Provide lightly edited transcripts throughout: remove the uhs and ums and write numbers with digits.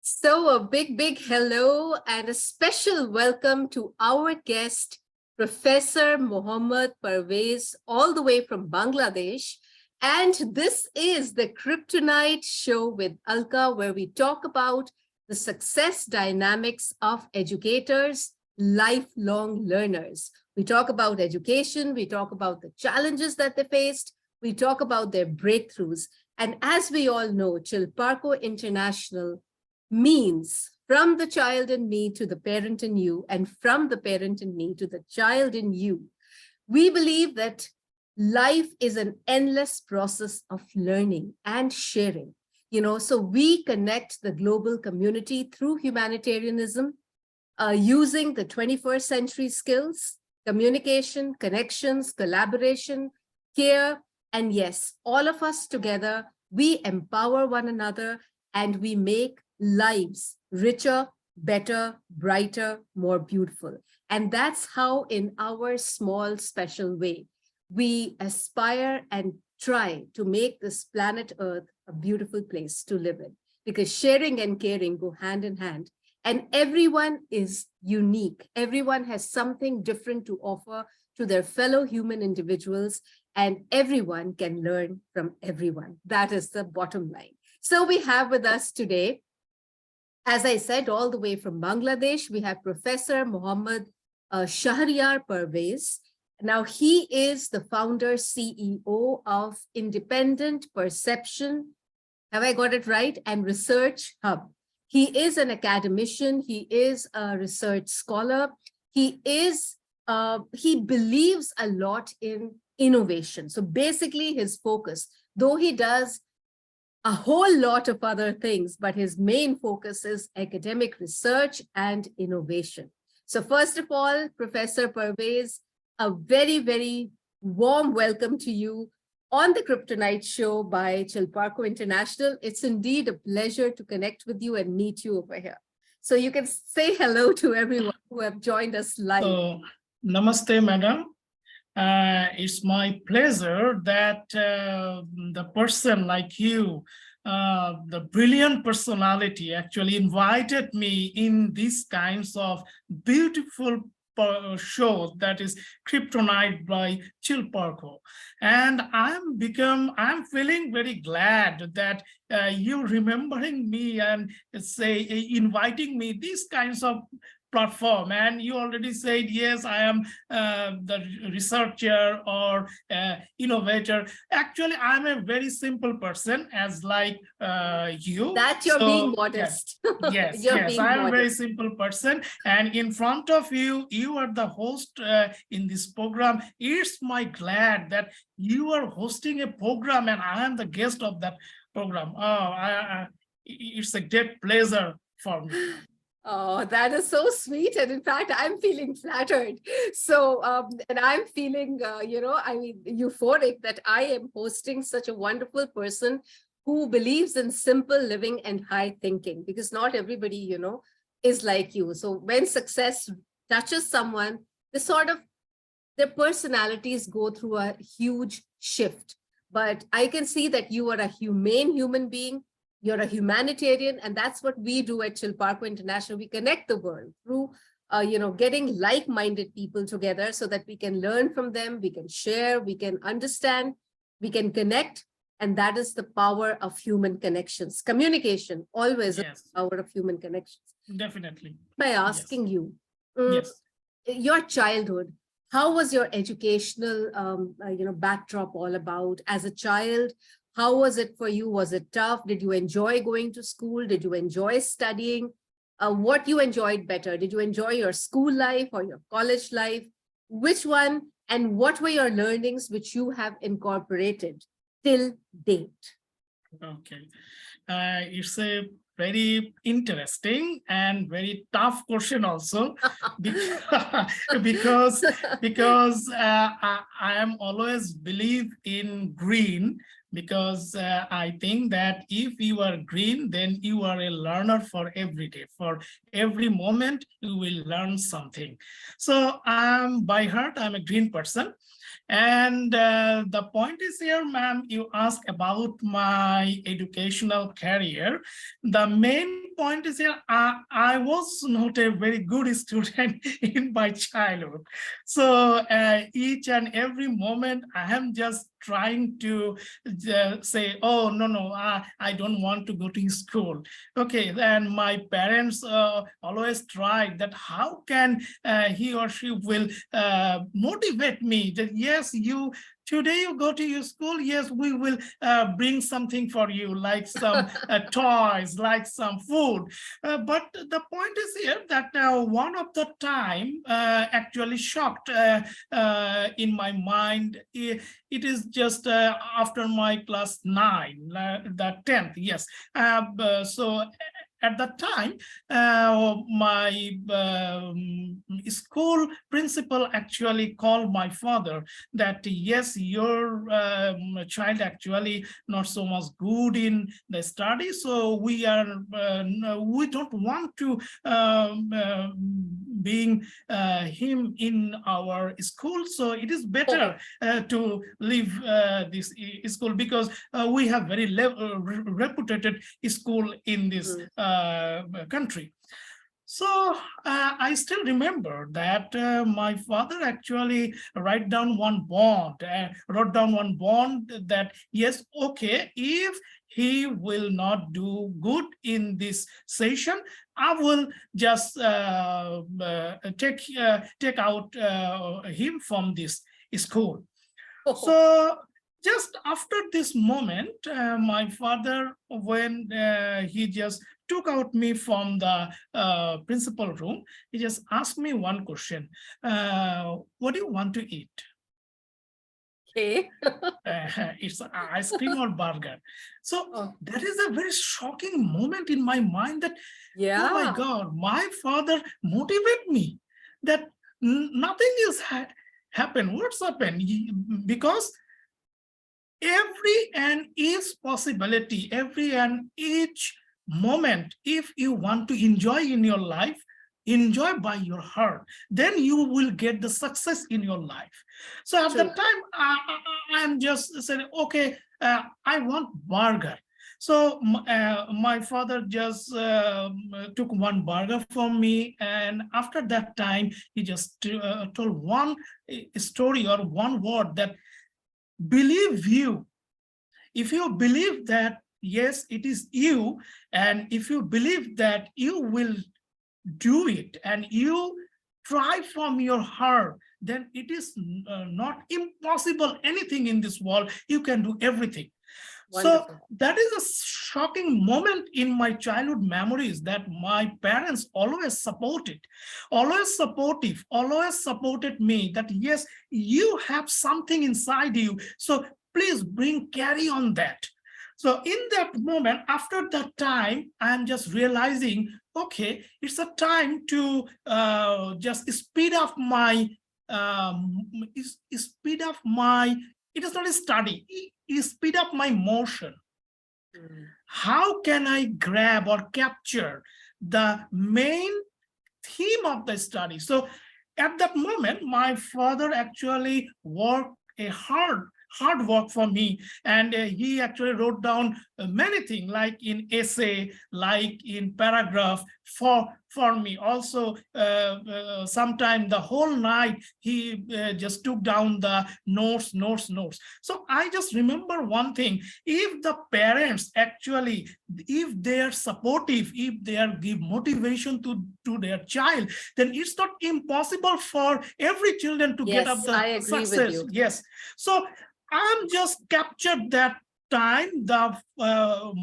So a big hello and a special welcome to our guest, Professor Mohammad Parvez, all the way from Bangladesh. And this is the Kryptonite show with Alka, where we talk about the success dynamics of educators, lifelong learners. We talk about education, we talk about the challenges that they faced, we talk about their breakthroughs. And as we all know, Chilparco International means from the child in me to the parent in you, and from the parent in me to the child in you. We believe that life is an endless process of learning and sharing. So we connect the global community through humanitarianism, using the 21st century skills, communication, connections, collaboration, care, and yes, all of us together, we empower one another and we make lives richer, better, brighter, more beautiful. And that's how, in our small, special way, we aspire and try to make this planet Earth a beautiful place to live in, because sharing and caring go hand in hand. And everyone is unique. Everyone has something different to offer to their fellow human individuals, and everyone can learn from everyone. That is the bottom line. So we have with us today, as I said, all the way from Bangladesh, we have Professor Mohammad Shahryar Parvez. Now, he is the founder, CEO of Independent Perception, have I got it right, and Research Hub. He is an academician, he is a research scholar, he believes a lot in innovation. So basically his focus, though he does a whole lot of other things, but his main focus is academic research and innovation. So first of all, Professor Parvez, a very warm welcome to you on the Kryptonite show by Chilparco International. It's indeed a pleasure to connect with you and meet you over here. So you can say hello to everyone who have joined us live. So, namaste, madam. It's my pleasure that the person like you, the brilliant personality, actually invited me in these kinds of beautiful show that is Kryptonite by Chilparco. And I'm feeling very glad that you remembering me and inviting me these kinds of platform. And you already said, yes, I am the researcher or innovator. Actually, I'm a very simple person, as like you. That you're being modest. Yes, I'm a very simple person. And in front of you, you are the host in this program. It's my glad that you are hosting a program and I am the guest of that program. It's a great pleasure for me. Oh, that is so sweet. And in fact, I'm feeling flattered. So, and I'm feeling, euphoric that I am hosting such a wonderful person who believes in simple living and high thinking, because not everybody, is like you. So when success touches someone, their personalities go through a huge shift. But I can see that you are a humane human being. You're a humanitarian, and that's what we do at Chilparco International. We connect the world through, getting like-minded people together so that we can learn from them, we can share, we can understand, we can connect, and that is the power of human connections. Communication, always the power of human connections. Definitely. By asking you, your childhood, how was your educational, backdrop all about as a child? How was it for you? Was it tough? Did you enjoy going to school? Did you enjoy studying? What you enjoyed better? Did you enjoy your school life or your college life? Which one? And what were your learnings which you have incorporated till date? Okay. It's a very interesting and very tough question also, because I am always believe in green, because I think that if you are green, then you are a learner for every day. For every moment, you will learn something. So by heart, I'm a green person. And the point is here, ma'am, you asked about my educational career. The main point is here, I was not a very good student in my childhood. So each and every moment, I am just trying to say, oh, no, I don't want to go to school. Okay, then my parents always tried that how can he or she will motivate me that, yes, today you go to your school, yes, we will bring something for you, like some toys, like some food. But the point is here that one of the time actually shocked in my mind. It is just after my class 9, the 10th, yes. So at that time, my school principal actually called my father that, yes, your child actually not so much good in the study, so we don't want to being him in our school, so it is better to leave this school, because we have very reputed school in this country. So I still remember that my father actually wrote down one bond that, yes, okay, if he will not do good in this session, I will just take out him from this school. So just after this moment, my father, when he just took out me from the principal room, he just asked me one question: what do you want to eat? Okay. It's ice cream or burger. So that is a very shocking moment in my mind that, oh my God, my father motivated me that nothing is happened. What's happened? Because every and each possibility, every and each moment, if you want to enjoy in your life, enjoy by your heart, then you will get the success in your life. So at that time, I'm just saying, okay, I want burger. So my father just took one burger from me, and after that time, he just told one story or one word that, believe you. If you believe that, yes, it is you, and if you believe that you will do it and you try from your heart, then it is not impossible anything in this world. You can do everything. Wonderful. So that is a shocking moment in my childhood memories, that my parents always supported, always supportive, always supported me that, yes, you have something inside you, so please carry on that. So in that moment, after that time, I'm just realizing, okay, it's a time to just speed up my it is not a study, it speed up my motion. How can I grab or capture the main theme of the study? So at that moment, my father actually worked a hard work for me, and he actually wrote down many things, like in essay, like in paragraph for me. Also, sometime the whole night he just took down the notes. So I just remember one thing: if the parents actually, if they are supportive, if they are give motivation to their child, then it's not impossible for every children to get up the success. Yes. So I'm just captured that time, the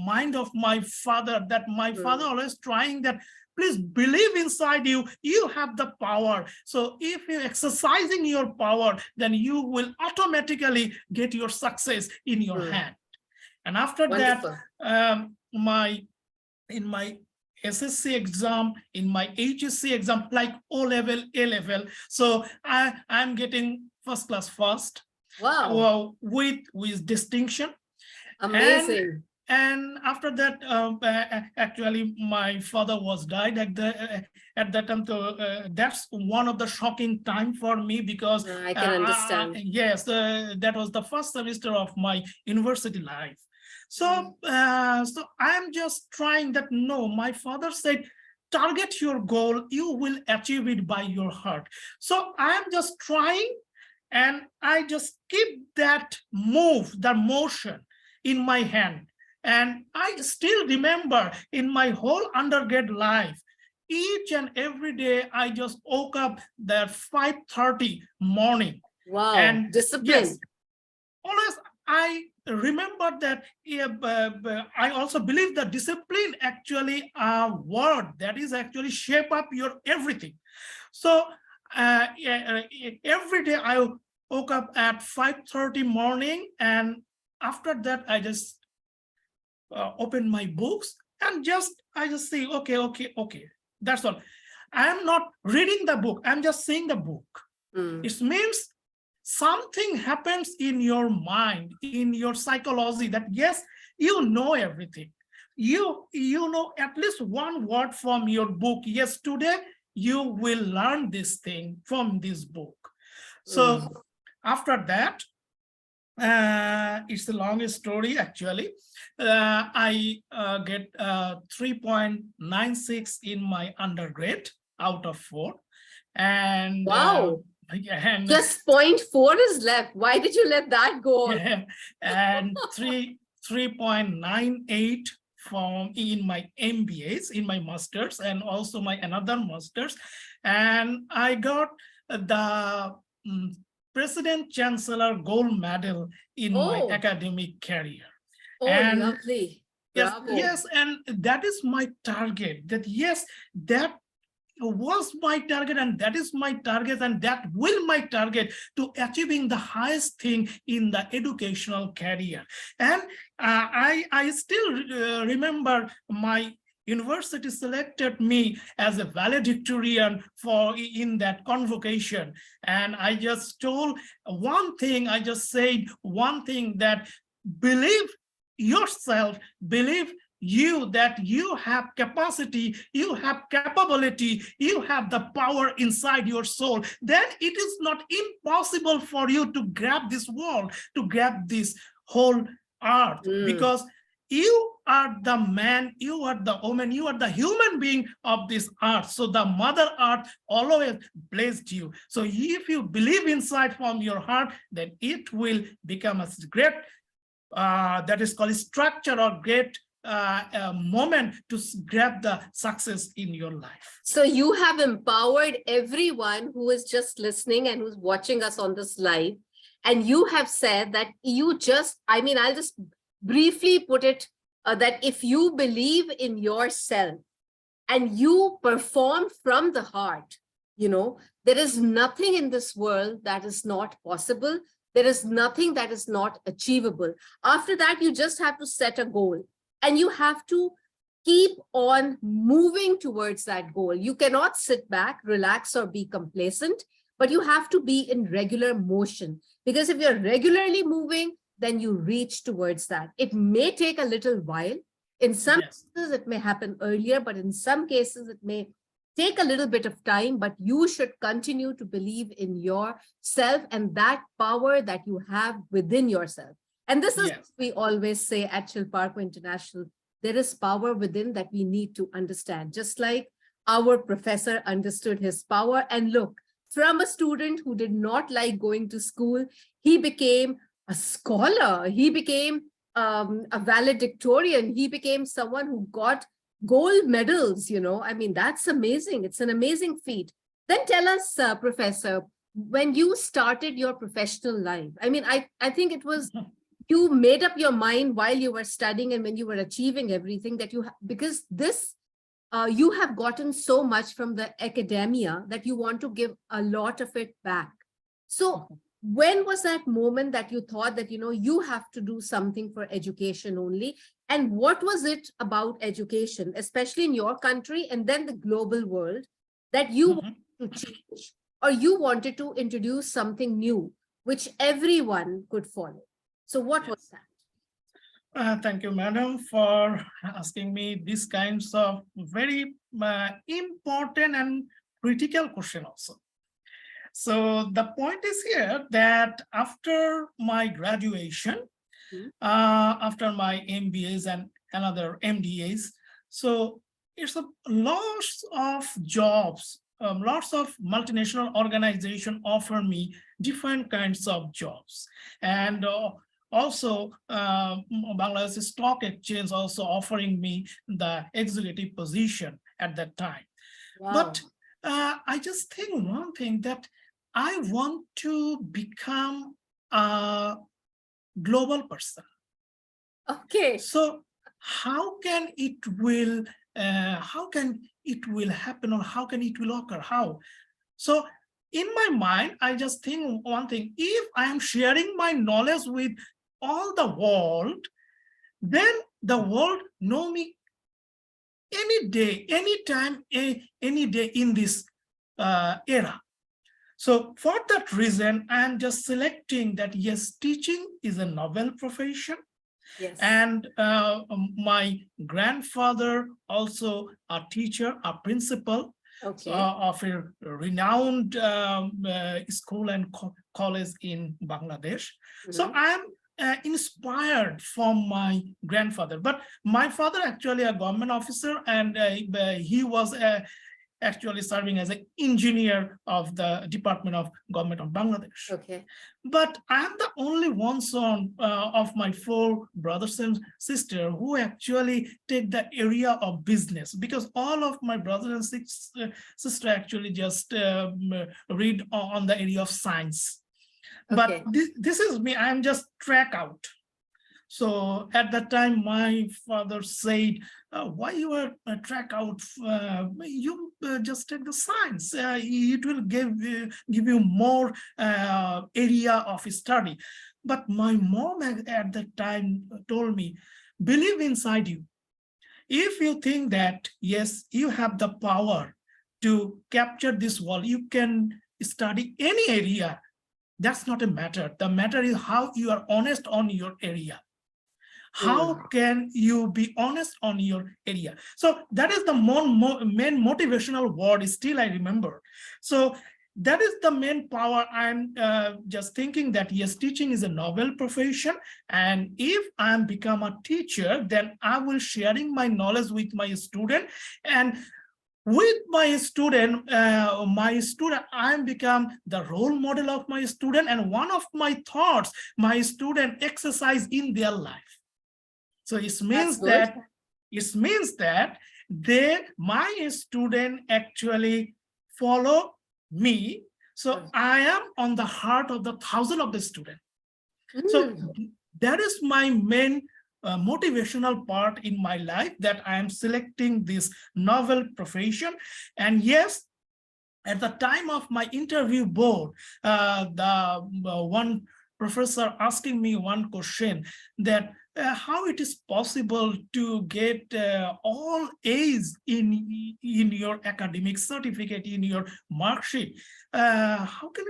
mind of my father, that my father always trying that, please believe inside you, you have the power. So if you're exercising your power, then you will automatically get your success in your hand. And after Wonderful. That, in my SSC exam, in my HSC exam, like O level, A level, so I'm getting first class first. Wow. With distinction. Amazing. And after that, actually, my father was died at that time. So that's one of the shocking time for me because I can understand. yes, that was the first semester of my university life. So, so I'm just trying that. No, my father said, target your goal, you will achieve it by your heart. So I'm just trying, and I just keep that move, the motion in my hand. And I still remember in my whole undergrad life, each and every day, I just woke up at 5:30 morning. Wow, And discipline. yes, always I remember that. I also believe that discipline actually a word that is actually shape up your everything. So every day I woke up at 5:30 morning, and after that I just open my books and I just say, okay, that's all. I am not reading the book, I'm just seeing the book. It means something happens in your mind, in your psychology, that yes, you know everything. You know at least one word from your book. Yes, today you will learn this thing from this book. So after that, it's a long story actually. I get 3.96 in my undergrad out of 4. And wow. And just 0.4 is left. Why did you let that go? Yeah, and 3.98 from in my MBAs, in my masters, and also my another masters. And I got the President Chancellor Gold Medal in my academic career. And lovely. yes, Bravo. yes, and that is my target. That yes, that was my target, and that is my target, and that will my target to achieving the highest thing in the educational career. And I still remember my university selected me as a valedictorian for in that convocation. And I just told one thing, I just said one thing, that believe yourself, believe you, that you have capacity, you have capability, you have the power inside your soul, then it is not impossible for you to grab this world, to grab this whole earth, because you are the man, you are the woman, you are the human being of this earth. So the mother earth always blessed you. So if you believe inside from your heart, then it will become a great that is called structure, or great moment to grab the success in your life. So you have empowered everyone who is just listening and who's watching us on this live. And you have said that you just, I mean, I'll just briefly put it that if you believe in yourself and you perform from the heart, you know, there is nothing in this world that is not possible. There is nothing that is not achievable. After that, you just have to set a goal. And you have to keep on moving towards that goal. You cannot sit back, relax, or be complacent, but you have to be in regular motion. Because if you're regularly moving, then you reach towards that. It may take a little while. In some cases, it may happen earlier, but in some cases, it may take a little bit of time, but you should continue to believe in yourself and that power that you have within yourself. And this is what we always say at Chilparco International. There is power within that we need to understand, just like our professor understood his power. And look, from a student who did not like going to school, he became a scholar. He became a valedictorian. He became someone who got gold medals, you know. I mean, that's amazing. It's an amazing feat. Then tell us, Professor, when you started your professional life, I mean, I think it was you made up your mind while you were studying and when you were achieving everything that you because this you have gotten so much from the academia that you want to give a lot of it back. So when was that moment that you thought that, you know, you have to do something for education only? And what was it about education, especially in your country and then the global world, that you wanted to change, or you wanted to introduce something new which everyone could follow? So what was that? Thank you, madam, for asking me these kinds of very important and critical question also. So the point is here that after my graduation, Mhm. after my MBAs and another MDAs, so it's a lots of jobs, lots of multinational organization offer me different kinds of jobs, and also Bangladesh Stock Exchange also offering me the executive position at that time. But Wow. I just think one thing, that I want to become a global person. Okay. So how can it will happen, or how can it will occur? How? So in my mind, I just think one thing: if I am sharing my knowledge with all the world, then the world know me any day, anytime, any day in this era. So for that reason, I am just selecting that yes, teaching is a noble profession. Yes. And my grandfather also a teacher, a principal Okay. of a renowned school and college in Bangladesh. So Mhm. I am inspired from my grandfather. But my father actually a government officer, and he was actually serving as an engineer of the Department of Government of Bangladesh. Okay. But I'm the only one son of my four brothers and sister who actually take the area of business, because all of my brothers and sister actually just read on the area of science. But Okay. this is me. I'm just track out. So at that time, my father said, why you are track out? You just take the science. It will give you more area of study. But my mom at that time told me, believe inside you. If you think that, yes, you have the power to capture this world, you can study any area. That's not a matter. The matter is how you are honest on your area. How Mm. can you be honest on your area? So that is the main motivational word, still I remember. So that is the main power. I'm just thinking that yes, teaching is a noble profession, and if I'm become a teacher, then I will sharing my knowledge with my student, and with my student, I am become the role model of my student, and one of my thoughts my student exercise in their life. So That's good. it means that my student actually follow me. So I am on the heart of the thousand of the student. So Mm. that is my main motivational part in my life, that I am selecting this novel profession. And yes, at the time of my interview board, the one professor asking me one question, that how it is possible to get all A's in your academic certificate, in your mark sheet. How could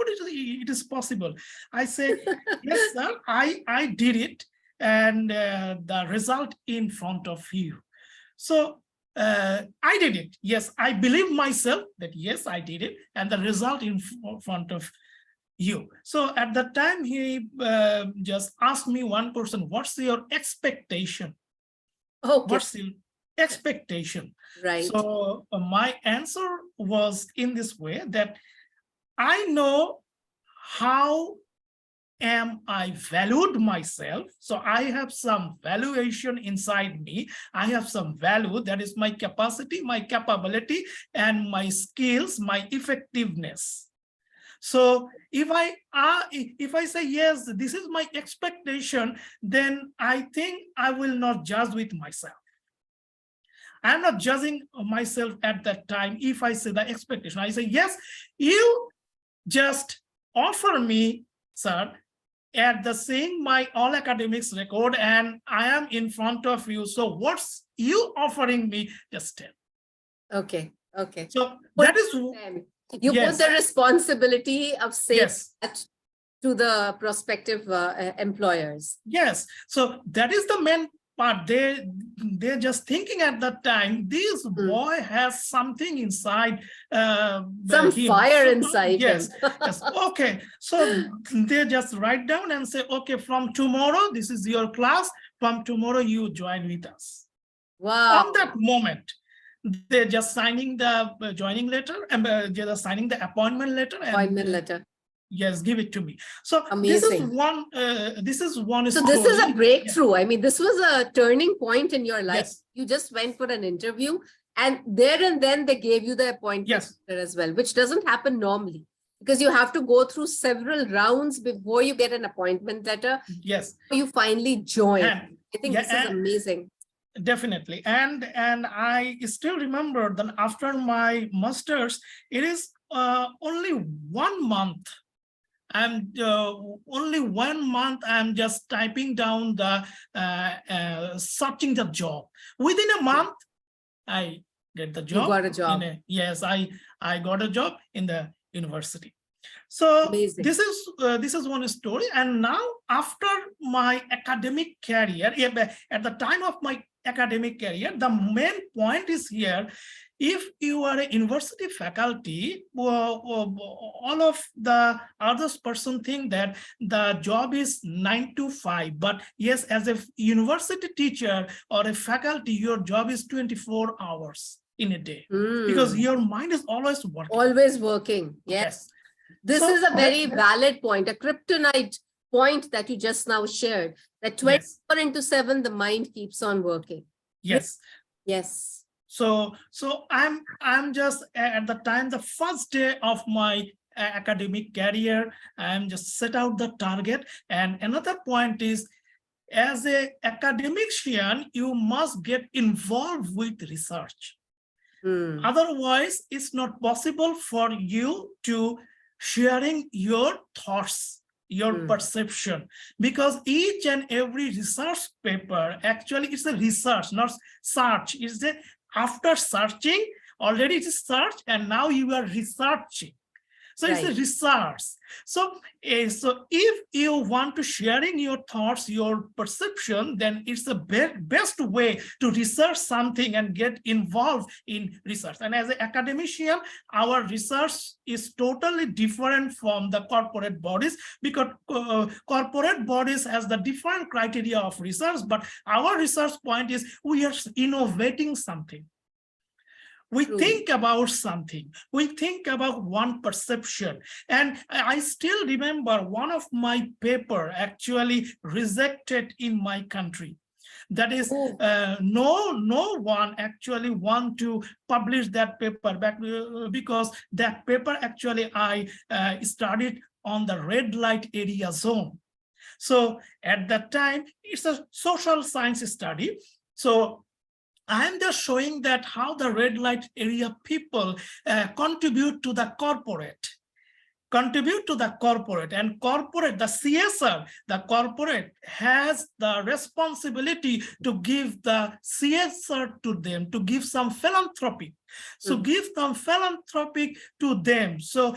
it is possible? I say, yes, sir, I did it, and the result in front of you. So I did it. Yes, I believe myself that yes, I did it, and the result in front of you. So at that time, he just asked me one question: "What's your expectation? Okay. What's your expectation?" Right. So my answer was in this way, that I know how am I valued myself. So I have some valuation inside me. I have some value, that is my capacity, my capability, and my skills, my effectiveness. So if I say yes, this is my expectation, then I think I will not judge with myself. I'm not judging myself at that time. If I say the expectation, I say yes, you just offer me, sir, at the same my all academics record, and I am in front of you. So what's you offering me? Just tell. Okay. So Put that is them. You put yes, the responsibility of saying yes, that to the prospective employers. Yes, so that is the main part. They're just thinking at that time, this boy has something inside Some him. fire So, inside yes, him. yes. Okay, so they just write down and say, okay, from tomorrow, this is your class. From tomorrow, you join with us. Wow. On that moment, they're just signing the joining letter and they're just signing the appointment letter. Appointment letter. Yes, give it to me. So Amazing. this is one So story. this is a breakthrough. I mean, this was a turning point in your life. Yes. You just went for an interview and there and then they gave you the appointment Yes. letter as well, which doesn't happen normally because you have to go through several rounds before you get an appointment letter. Yes. You finally join. And, I think this is amazing. Definitely. And I still remember that after my master's, it is only 1 month. I'm only 1 month. I'm just typing down the searching the job. Within a month, I get the job. You got a job. Yes, I got a job in the university. So amazing. This is one story. And now after my academic career, at the time of my academic career, the main point is here. If you are a university faculty, all of the others person think that the job is 9 to 5. But yes, as a university teacher or a faculty, your job is 24 hours in a day because your mind is always working. Always working. Yes. This is a very valid point, a kryptonite point that you just now shared, that 24 into 7, the mind keeps on working. Yes. Yes. So I'm just at the time, the first day of my academic career, I'm just set out the target. And another point is, as a academician, you must get involved with research. Otherwise, it's not possible for you to sharing your thoughts, your perception, because each and every research paper, actually it's a research, not search. It's a, after searching, already it is search, and now you are researching. So it's a research. So if you want to sharing your thoughts, your perception, then it's the best way to research something and get involved in research. And as an academician, our research is totally different from the corporate bodies, because corporate bodies has the different criteria of research, but our research point is we are innovating something. We think about something. We think about one perception. And I still remember one of my paper actually rejected in my country. That is, no one actually want to publish that paper back because that paper actually I studied on the red light area zone. So at that time, it's a social science study. So I'm just showing that how the red light area people contribute to the corporate. And corporate, the CSR, the corporate has the responsibility to give the CSR to them, to give some philanthropy. So give some philanthropic to them. So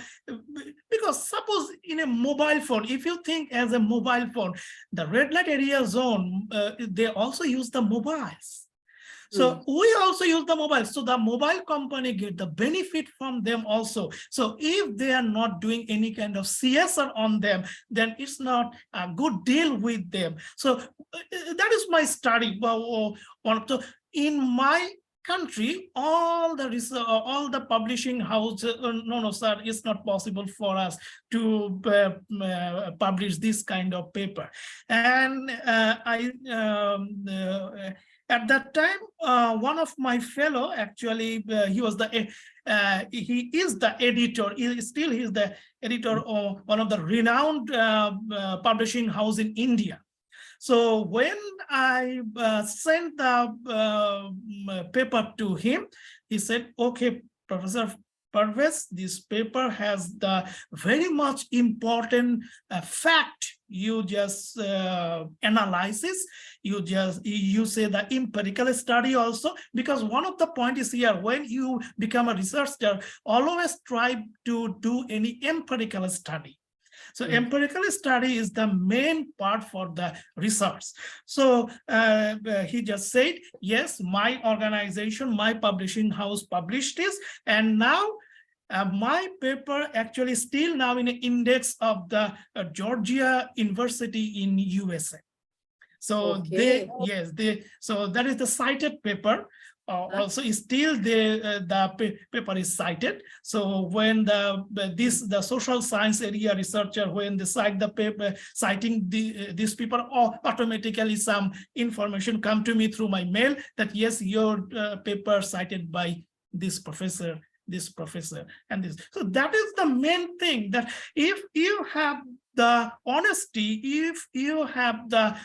because suppose in a mobile phone, if you think as a mobile phone, the red light area zone, they also use the mobiles. So we also use the mobile. So the mobile company get the benefit from them also. So if they are not doing any kind of CSR on them, then it's not a good deal with them. So that is my study. So in my country, all the publishing house, no, sir, it's not possible for us to publish this kind of paper. And at that time, one of my fellow, actually, he is the editor. He's the editor of one of the renowned publishing house in India. So when I sent the paper to him, he said, okay, Professor Parvez, this paper has the very much important fact. You just analysis, you say the empirical study also, because one of the point is here, when you become a researcher, always try to do any empirical study. So empirical study is the main part for the research. So he just said, yes, my organization, my publishing house published this, and now my paper actually still now in the index of the Georgia University in USA. So so that is the cited paper. Also still the paper is cited. So when the social science area researcher, when they cite the paper, citing this paper, automatically some information come to me through my mail that yes, your paper cited by this professor, and this. So that is the main thing, that if you have the honesty, if you have the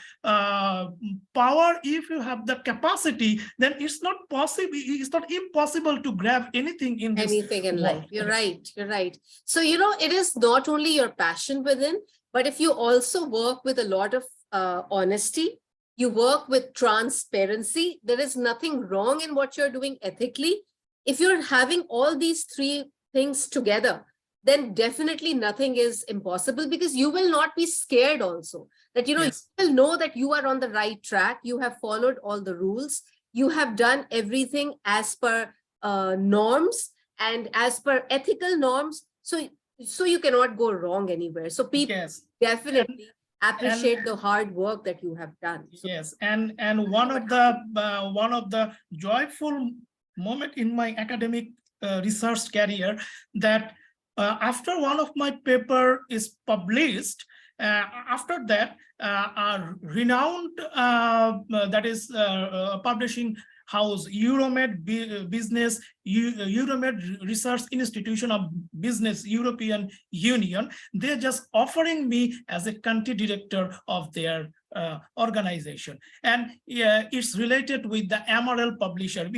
power, if you have the capacity, then it's not possible, it's not impossible to grab anything in this anything in world. life. You're right. You're right. So, it is not only your passion within, but if you also work with a lot of honesty, you work with transparency, there is nothing wrong in what you're doing ethically. If you're having all these three things together, then definitely nothing is impossible, because you will not be scared also. That, Yes. you will know that you are on the right track. You have followed all the rules. You have done everything as per norms and as per ethical norms. So you cannot go wrong anywhere. So people Yes. definitely appreciate the hard work that you have done. So, yes, and one of the joyful moment in my academic research career, that after one of my paper is published, after that a renowned that is publishing house, Euromed Business, Euromed Research Institution of Business, European Union, they're just offering me as a country director of their organization. And it's related with the Amaral publisher,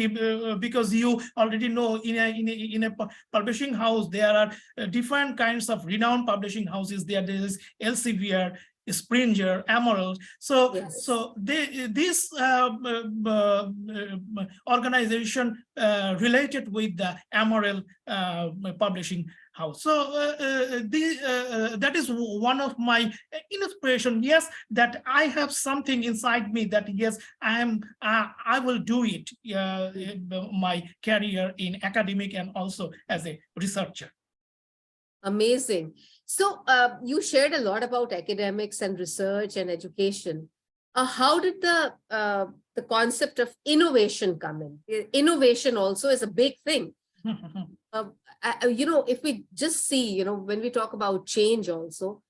because you already know in a publishing house, there are different kinds of renowned publishing houses. There is Elsevier, Springer, Amaral. So, yes. so this organization related with the Amaral publishing house. So that is one of my inspiration. Yes, that I have something inside me that yes, I will do it. My career in academic and also as a researcher. Amazing. So you shared a lot about academics and research and education. How did the concept of innovation come in? Innovation also is a big thing. If we just see, when we talk about change also,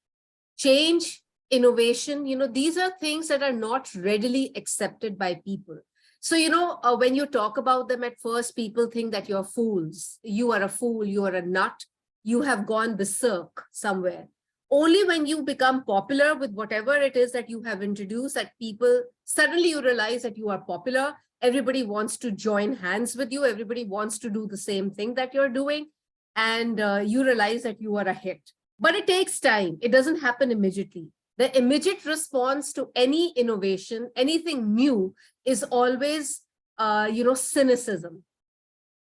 change, innovation, these are things that are not readily accepted by people. So, when you talk about them at first, people think that you're fools. You are a fool, you are a nut. You have gone berserk somewhere. Only when you become popular with whatever it is that you have introduced, that people suddenly you realize that you are popular. Everybody wants to join hands with you. Everybody wants to do the same thing that you're doing. And you realize that you are a hit. But it takes time. It doesn't happen immediately. The immediate response to any innovation, anything new, is always, cynicism.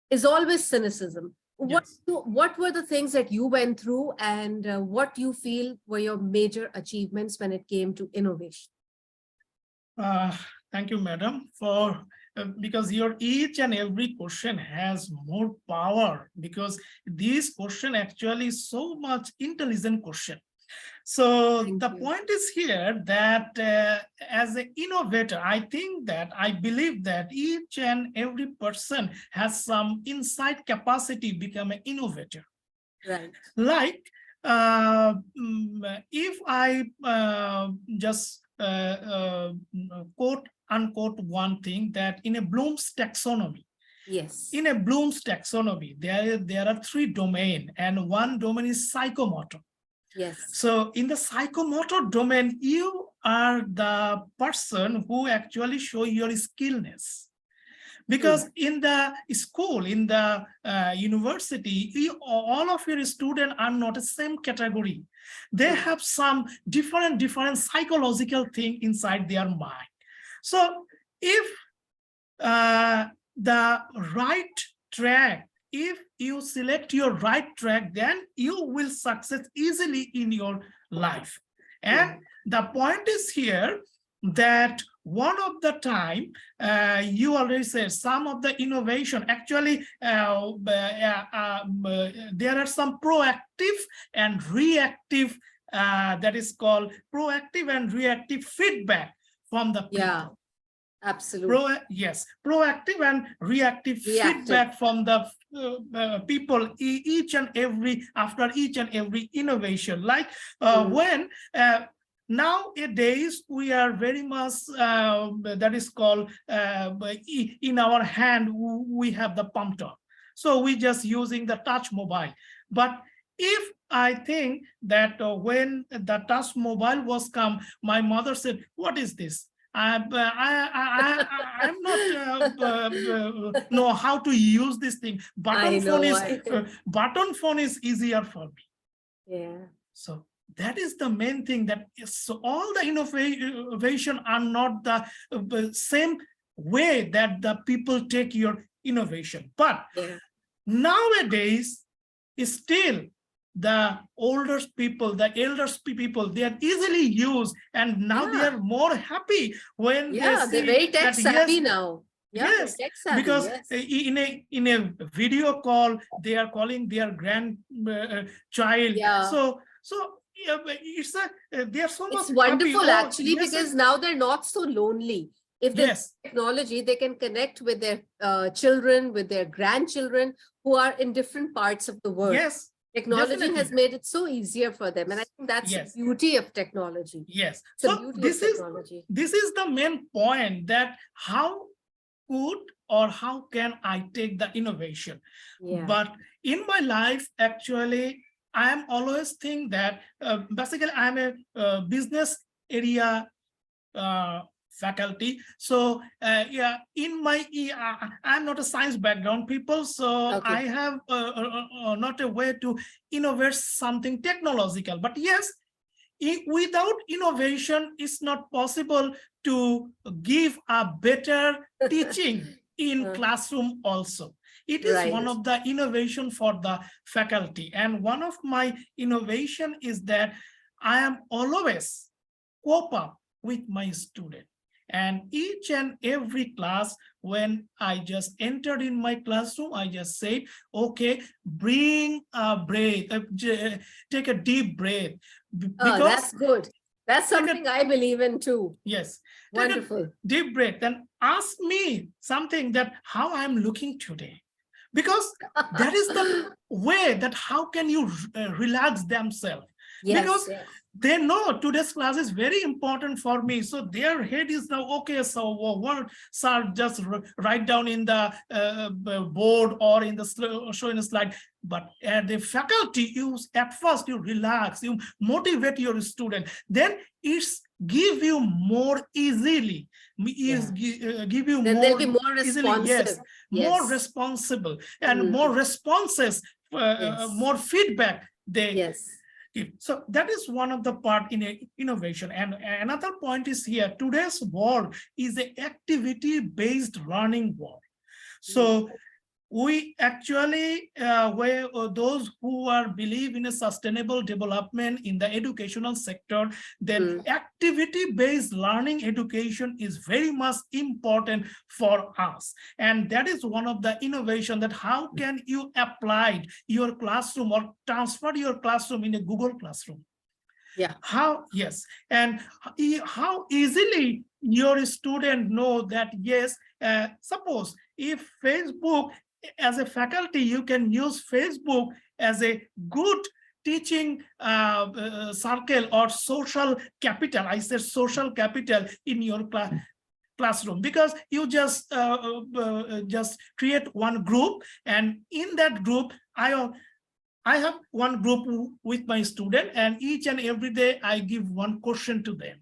Is always cynicism. Yes. What were the things that you went through, and what you feel were your major achievements when it came to innovation? Thank you, madam, for because your each and every question has more power, because this question actually is so much intelligent question. So the point is here that as an innovator, I believe that each and every person has some inside capacity to become an innovator. Right. Like if I just quote unquote one thing, that in a Bloom's taxonomy, yes, in a Bloom's taxonomy, there are three domains, and one domain is psychomotor. yes. So in the psychomotor domain, you are the person who actually show your skillness. Because in the school, in the university, all of your students are not the same category. They have some different psychological thing inside their mind. So if the right track if you select your right track, then you will succeed easily in your life. And the point is here that one of the time, you already said some of the innovation, actually, there are some proactive and reactive, that is called proactive and reactive feedback from the people. Yeah, absolutely. Yes, proactive and reactive feedback from the people each and every, after each and every innovation. Like when nowadays we are very much, that is called, in our hand we have the pump top, so we just using the touch mobile. But if I think that when the touch mobile was come, my mother said, what is this? I'm not know how to use this thing. Button phone is easier for me. Yeah. So that is the main thing, that is, so all the innovation are not the same way that the people take your innovation. But nowadays, still the older people, the elder people, they are easily used, and now they are more happy when they see they're very tech savvy now. Yes, because in a video call, they are calling their grandchild. So it's they are so much. It's wonderful actually, because now they're not so lonely. If there's technology, they can connect with their children, with their grandchildren who are in different parts of the world. Yes. Technology has made it so easier for them. And I think that's the beauty of technology. Yes. So this is the main point, that how could or how can I take the innovation? But in my life, actually, I am always think that basically I'm a business area faculty. So in my I'm not a science background people, so I have not a way to innovate something technological. But yes, without innovation, it's not possible to give a better teaching in classroom also. It is one of the innovation for the faculty. And one of my innovation is that I am always cope up with my student. And each and every class, when I just entered in my classroom, I just said, okay, bring a breath, take a deep breath. Because that's good. That's something I believe in too. Yes. Wonderful. Deep breath and ask me something, that how I'm looking today. Because that is the way that how can you relax themselves. Because they know today's class is very important for me. So their head is now, okay, so what, sir, just write down in the board or in the show in a slide. But at the faculty, at first you relax, you motivate your student. Then it's give you more easily. Give you then more, they'll be more responsive. Easily, more responsible and more responses, more feedback. So that is one of the part in innovation. And another point is here, today's world is an activity-based learning world. So we actually, where those who are believe in a sustainable development in the educational sector, then activity-based learning education is very much important for us. And that is one of the innovation, that how can you apply your classroom or transfer your classroom in a Google Classroom? How easily your student know that, suppose if Facebook, as a faculty, you can use Facebook as a good teaching circle or social capital. I said social capital in your classroom, because you just create one group, and in that group, I have one group with my student, and each and every day I give one question to them.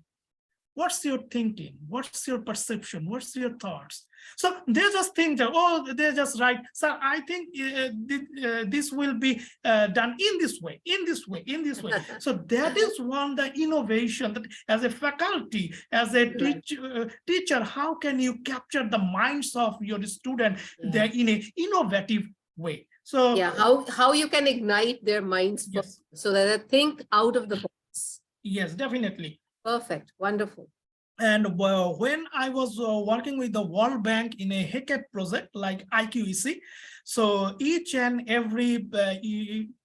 What's your thinking? What's your perception? What's your thoughts? So they just think that, oh, they just write, so I think this will be done in this way, in this way, in this way. So that is one the innovation, that as a faculty, as a teacher, how can you capture the minds of your student in an innovative way? So Yeah, how you can ignite their minds yes, so that they think out of the box. yes, definitely. Perfect. Wonderful. And when I was working with the World Bank in a HECAT project like IQEC, so each and every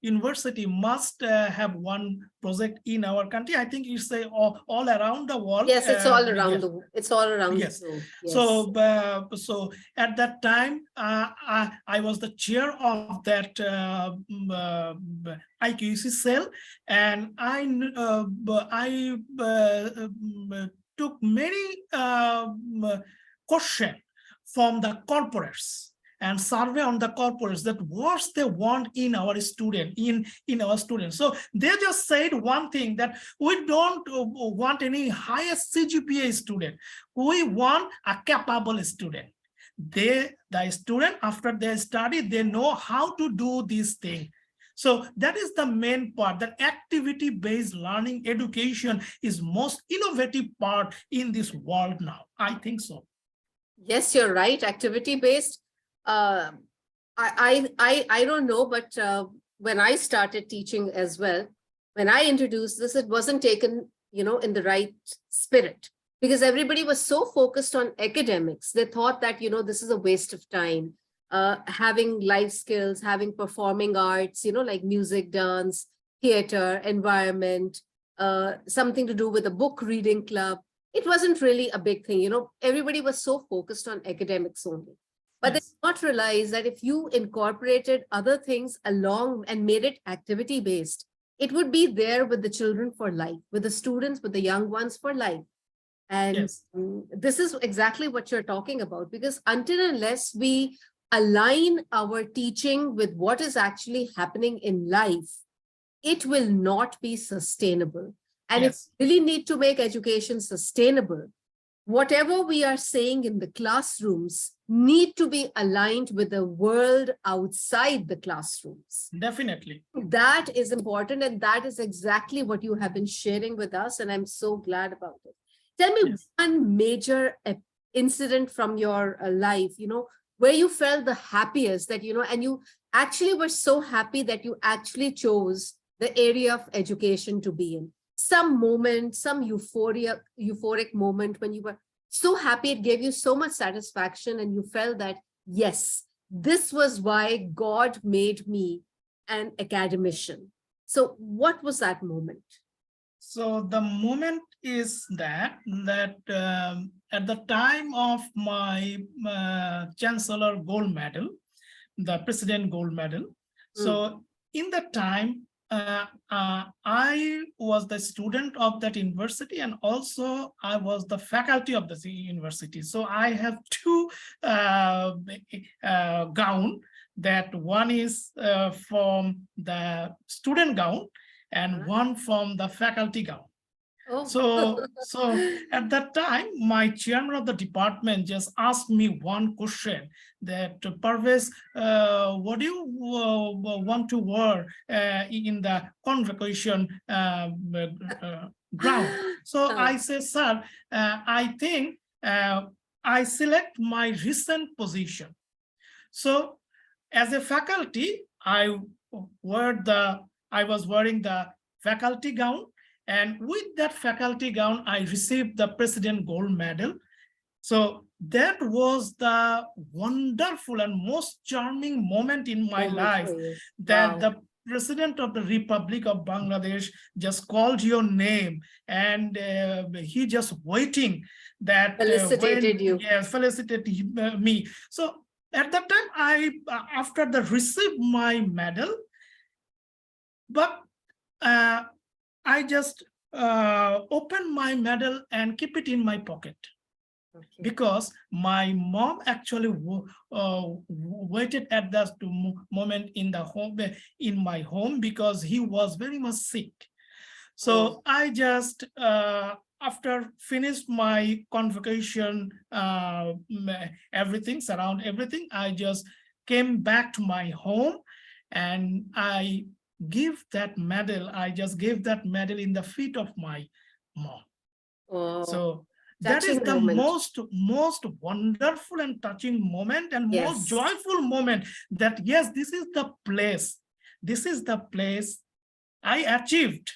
university must have one project in our country. I think it's all around the world. Yes, it's all around Yes, the it's all around the yes. globe. Yes. So at that time, I was the chair of that IQC cell, and I took many questions from the corporates and survey on the corporates that what they want in our student in our students. So they just said one thing, that we don't want any highest CGPA student, we want a capable student. The student, after they study, they know how to do this thing. So that is the main part, that activity based learning education is most innovative part in this world now, I think so. Yes, you're right. Activity based. Uh, I don't know, but when I started teaching as well, when I introduced this, it wasn't taken, in the right spirit, because everybody was so focused on academics. They thought that, this is a waste of time. Having life skills, having performing arts, like music, dance, theater, environment, something to do with a book reading club. It wasn't really a big thing. Everybody was so focused on academics only. But they Yes. did not realize that if you incorporated other things along and made it activity based, it would be there with the children for life, with the students, with the young ones for life. And Yes. this is exactly what you're talking about, because until and unless we align our teaching with what is actually happening in life, it will not be sustainable. And if Yes. we really need to make education sustainable, whatever we are saying in the classrooms need to be aligned with the world outside the classrooms. Definitely. That is important, and that is exactly what you have been sharing with us, and I'm so glad about it. Tell me Yes. one major incident from your life, where you felt the happiest, that, and you actually were so happy that you actually chose the area of education to be in. Some moment, some euphoric moment when you were so happy, it gave you so much satisfaction, and you felt that, yes, this was why God made me an academician. So what was that moment? So the moment is that at the time of my Chancellor gold medal, the President gold medal. So in that time, I was the student of that university, and also I was the faculty of the university. So I have two gown. That one is from the student gown, and one from the faculty gown. Oh. So at that time, my chairman of the department just asked me one question, that Parvez, what do you want to wear in the convocation ground? So I say, sir, I think I select my recent position. So as a faculty, I was wearing the faculty gown, and with that faculty gown, I received the President Gold Medal. So that was the wonderful and most charming moment in my life, that the President of the Republic of Bangladesh just called your name, and he just waiting that Felicitated you. felicitate me. So at that time, after the receive my medal, but I just open my medal and keep it in my pocket. Okay. Because my mom actually waited at that moment in the home, in my home, because he was very much sick. So I just after finished my convocation, everything, surround everything, I just came back to my home, and I give that medal. I just gave that medal in the feet of my mom. So That is Touching the moment. most wonderful and touching moment and most Yes. joyful moment, that yes, this is the place. This is the place I achieved,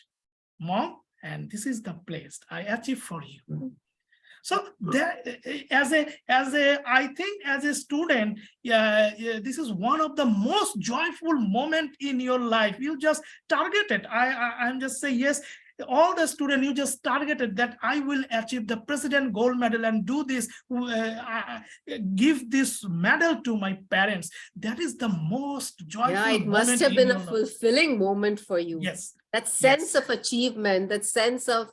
Mom, and this is the place I achieved for you. So that, I think as a student, this is one of the most joyful moment in your life. You just target it. I'm just say yes. All the student, you just targeted that I will achieve the president gold medal and do this, give this medal to my parents. That is the most Yeah, joyful it must moment have in been a your life. fulfilling moment for you. Yes. That sense Yes. of achievement, that sense of,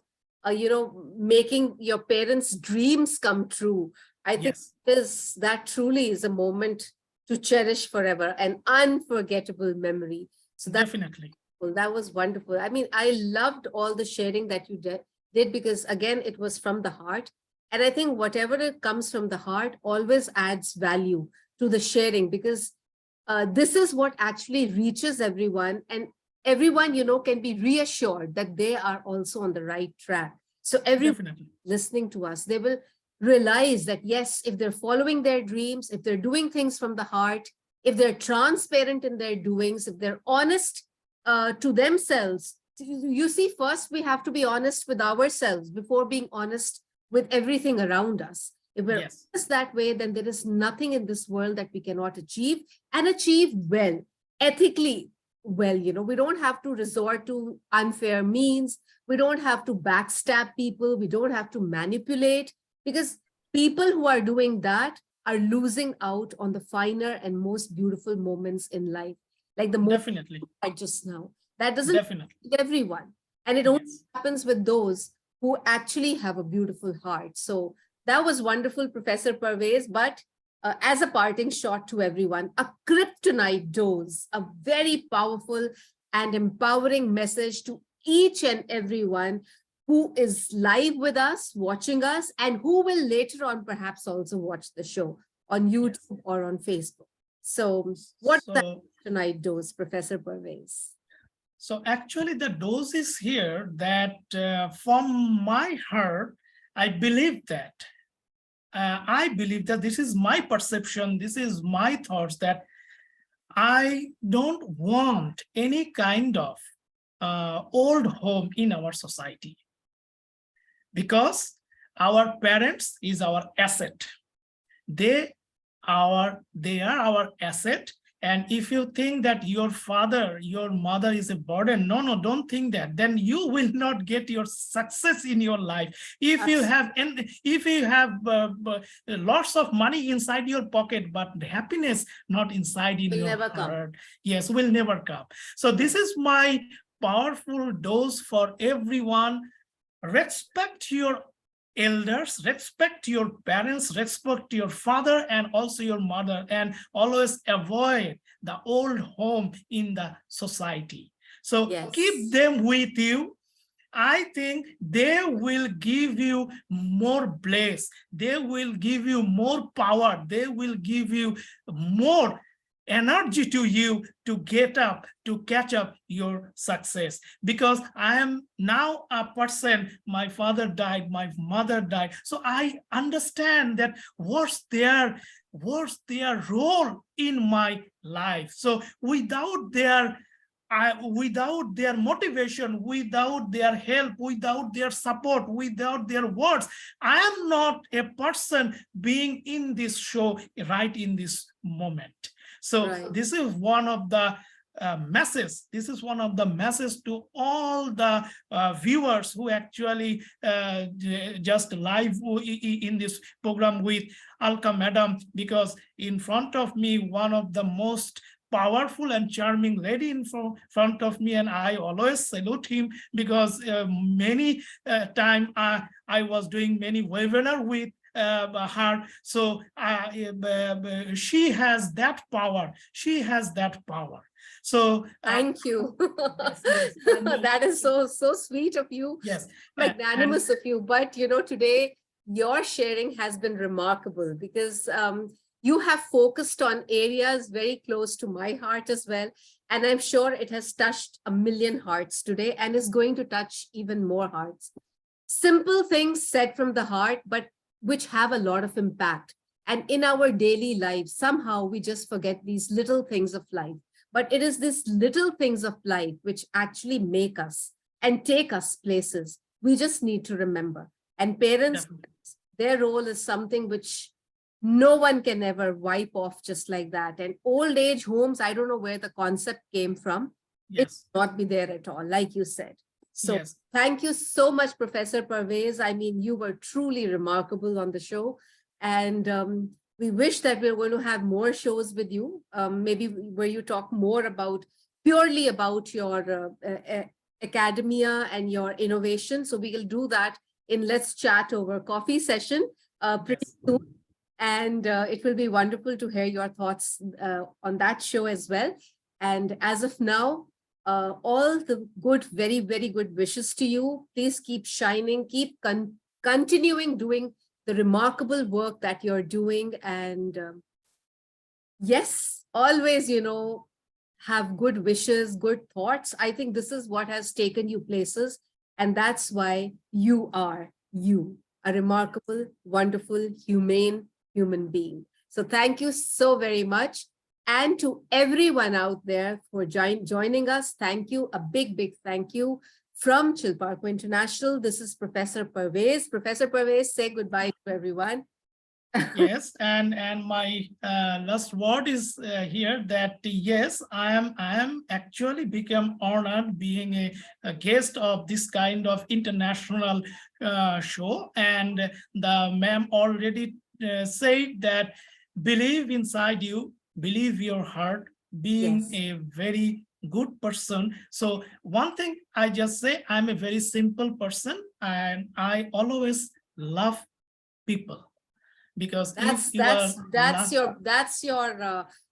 making your parents' dreams come true. I think Yes. that truly is a moment to cherish forever, an unforgettable memory. So that Definitely. well, that was wonderful. I mean, I loved all the sharing that you did because, again, it was from the heart. And I think whatever it comes from the heart always adds value to the sharing, because this is what actually reaches everyone. And everyone, can be reassured that they are also on the right track. So everyone Definitely. listening to us, they will realize that, yes, if they're following their dreams, if they're doing things from the heart, if they're transparent in their doings, if they're honest to themselves. You see, first we have to be honest with ourselves before being honest with everything around us. If we're Yes. honest that way, then there is nothing in this world that we cannot achieve, and achieve well, ethically well. We don't have to resort to unfair means. We don't have to backstab people. We don't have to manipulate, because people who are doing that are losing out on the finer and most beautiful moments in life, like the moment Definitely. I just now. That doesn't Definitely. with everyone. And it only Yes. happens with those who actually have a beautiful heart. So that was wonderful, Professor Parvez. But as a parting shot to everyone, a kryptonite dose, a very powerful and empowering message to each and everyone who is live with us, watching us, and who will later on perhaps also watch the show on YouTube or on Facebook. So what's that kryptonite dose, Professor Parvez? So actually the dose is here that from my heart, I believe that this is my perception, this is my thoughts, that I don't want any kind of old home in our society, because our parents is our asset. They are our asset. And if you think that your father, your mother is a burden, no, don't think that. Then you will not get your success in your life. If you have lots of money inside your pocket, but happiness not inside in your heart, yes, will never come. So this is my powerful dose for everyone. Respect your elders, respect your parents, respect your father and also your mother, and always avoid the old home in the society. So keep them with you. I think they will give you more bliss. They will give you more power. They will give you more energy to you to get up, to catch up your success. Because I am now a person, my father died, my mother died. So I understand that what's their role in my life. So without their motivation, without their help, without their support, without their words, I am not a person being in this show right in this moment. So this is one of the messages. This is one of the messages to all the viewers who actually just live in this program with Alka Madam, because in front of me, one of the most powerful and charming lady in front of me, and I always salute him, because many time I was doing many webinar with her. So she has that power. She has that power. So thank you. yes. That is so sweet of you. Yes, magnanimous of you. But today your sharing has been remarkable, because you have focused on areas very close to my heart as well. And I'm sure it has touched a million hearts today and is going to touch even more hearts. simple things said from the heart, but which have a lot of impact. And in our daily lives, somehow we just forget these little things of life. But it is these little things of life which actually make us and take us places. We just need to remember. And parents, Definitely. their role is something which no one can ever wipe off just like that. And old age homes, I don't know where the concept came from. It Yes. will not be there at all, like you said. So Yes. thank you so much, Professor Parvez. I mean, you were truly remarkable on the show. And we wish that we we're going to have more shows with you, maybe where you talk more about, purely about your academia and your innovation. So we will do that in Let's Chat Over Coffee session pretty Yes. soon. And it will be wonderful to hear your thoughts on that show as well. And as of now, all the good, very, very good wishes to you. Please keep shining, keep continuing doing the remarkable work that you're doing. And yes, always, have good wishes, good thoughts. I think this is what has taken you places. And that's why you are you, a remarkable, wonderful, humane human being. So thank you so very much. And to everyone out there for joining us, thank you. A big, big thank you from Chilparco International. This is Professor Parvez. Professor Parvez, say goodbye to everyone. Yes, and my last word is here that yes, I am actually become honored being a guest of this kind of international show, and the ma'am already said that believe inside you, believe your heart, being Yes. a very good person. So one thing I just say, I'm a very simple person, and I always love people. Because if you are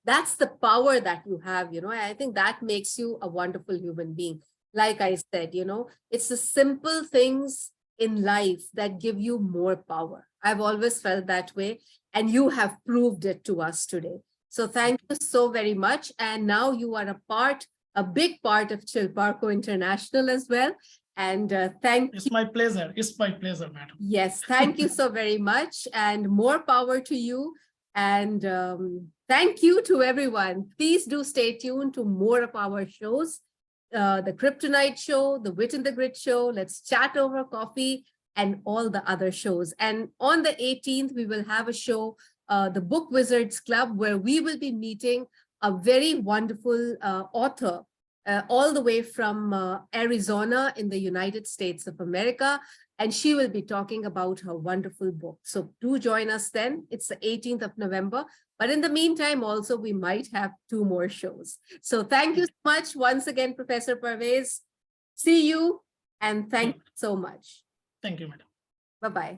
That's the power that you have. I think that makes you a wonderful human being. Like I said, it's the simple things in life that give you more power. I've always felt that way, and you have proved it to us today. So thank you so very much. And now you are a big part of Chilparco International as well. And it's my pleasure. It's my pleasure, madam. yes, thank you so very much, and more power to you. And thank you to everyone. Please do stay tuned to more of our shows, the Kryptonite Show, the Wit in the Grit Show, Let's Chat Over Coffee, and all the other shows. And on the 18th, we will have a show, the Book Wizards Club, where we will be meeting a very wonderful author, all the way from Arizona in the United States of America. And she will be talking about her wonderful book. So do join us then. It's the 18th of November. But in the meantime, also, we might have 2 more shows. So thank you so much once again, Professor Parvez. See you, and thank you so much. Thank you, madam. Bye-bye.